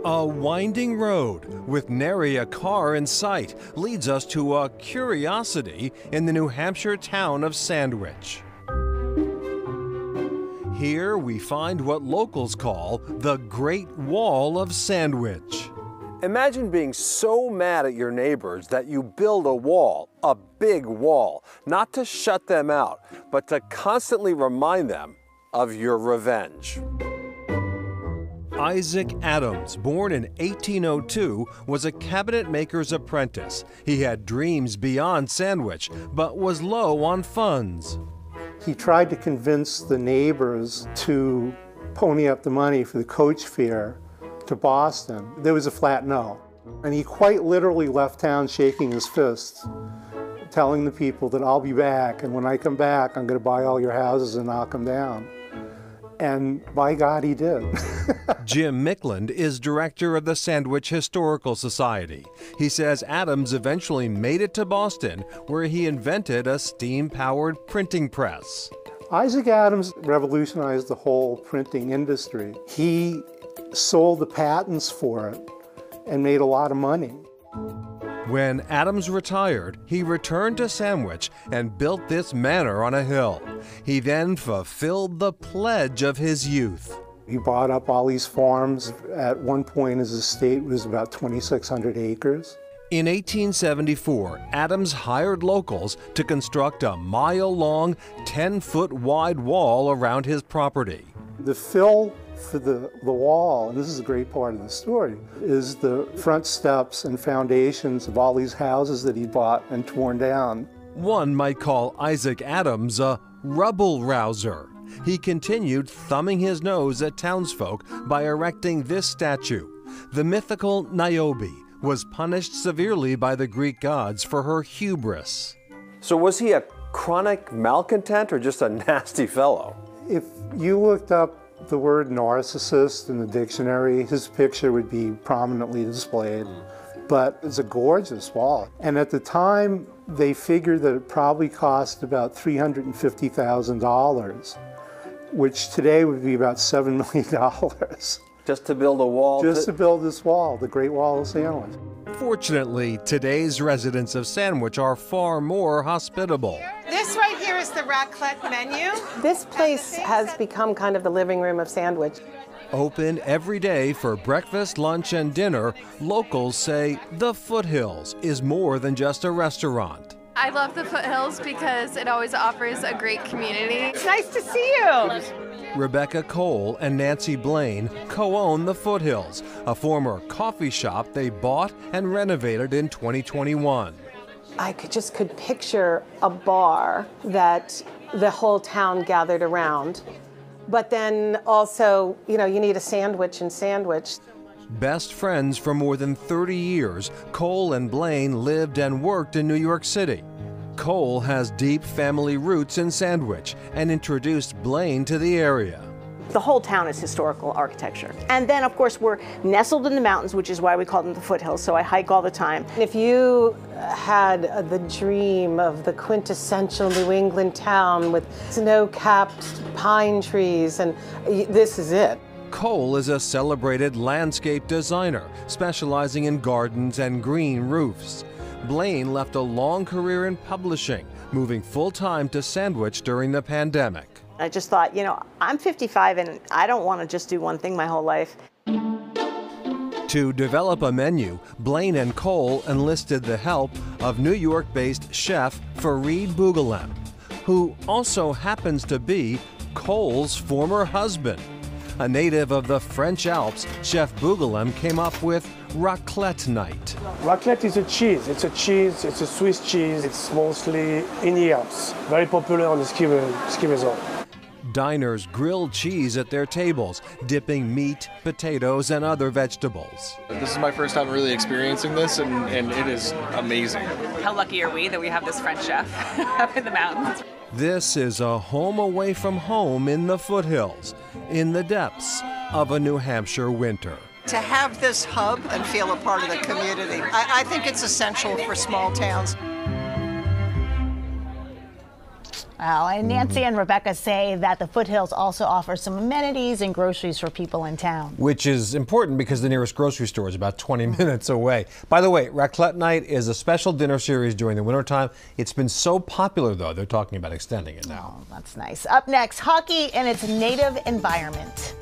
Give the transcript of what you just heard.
A winding road with nary a car in sight leads us to a curiosity in the New Hampshire town of Sandwich. Here we find what locals call the Great Wall of Sandwich. Imagine being so mad at your neighbors that you build a wall, a big wall, not to shut them out, but to constantly remind them of your revenge. Isaac Adams, born in 1802, was a cabinet maker's apprentice. He had dreams beyond Sandwich, but was low on funds. He tried to convince the neighbors to pony up the money for the coach fare to Boston. There was a flat no. And he quite literally left town shaking his fists, telling the people that I'll be back, and when I come back, I'm going to buy all your houses and knock them down. And by God, he did. Jim Mickland is director of the Sandwich Historical Society. He says Adams eventually made it to Boston, where he invented a steam-powered printing press. Isaac Adams revolutionized the whole printing industry. He sold the patents for it and made a lot of money. When Adams retired, he returned to Sandwich and built this manor on a hill. He then fulfilled the pledge of his youth. He bought up all these farms. At one point, his estate was about 2,600 acres. In 1874, Adams hired locals to construct a mile-long, 10-foot-wide wall around his property. The fill for the wall, and this is a great part of the story, is the front steps and foundations of all these houses that he bought and torn down. One might call Isaac Adams a rubble rouser. He continued thumbing his nose at townsfolk by erecting this statue. The mythical Niobe was punished severely by the Greek gods for her hubris. So was he a chronic malcontent or just a nasty fellow? If you looked up the word narcissist in the dictionary, his picture would be prominently displayed. But it's a gorgeous wall. And at the time, they figured that it probably cost about $350,000, which today would be about $7 million. Just to build a wall? Just to build this wall, the Great Wall of Sandwich. Fortunately, today's residents of Sandwich are far more hospitable. This right here is the raclette menu. This place has become kind of the living room of Sandwich. Open every day for breakfast, lunch, and dinner, locals say the Foothills is more than just a restaurant. I love the Foothills because it always offers a great community. It's nice to see you. Rebecca Cole and Nancy Blaine co-own the Foothills, a former coffee shop they bought and renovated in 2021. I could picture a bar that the whole town gathered around. But then also, you need a sandwich in Sandwich. Best friends for more than 30 years, Cole and Blaine lived and worked in New York City. Cole has deep family roots in Sandwich and introduced Blaine to the area. The whole town is historical architecture. And then, of course, we're nestled in the mountains, which is why we call them the Foothills, so I hike all the time. If you had the dream of the quintessential New England town with snow-capped pine trees, and this is it. Cole is a celebrated landscape designer, specializing in gardens and green roofs. Blaine left a long career in publishing, moving full-time to Sandwich during the pandemic. I just thought, I'm 55 and I don't want to just do one thing my whole life. To develop a menu, Blaine and Cole enlisted the help of New York-based chef Fareed Bougalem, who also happens to be Cole's former husband. A native of the French Alps, Chef Bougalem came up with raclette night. Raclette is a cheese. It's a Swiss cheese. It's mostly in the Alps. Very popular on the ski resort. Diners grill cheese at their tables, dipping meat, potatoes, and other vegetables. This is my first time really experiencing this, and it is amazing. How lucky are we that we have this French chef up in the mountains? This is a home away from home in the Foothills, in the depths of a New Hampshire winter. To have this hub and feel a part of the community, I think it's essential for small towns. Wow, and Nancy and Rebecca say that the Foothills also offers some amenities and groceries for people in town. Which is important because the nearest grocery store is about 20 minutes away. By the way, Raclette Night is a special dinner series during the wintertime. It's been so popular, though, they're talking about extending it now. Oh, that's nice. Up next, hockey in its native environment.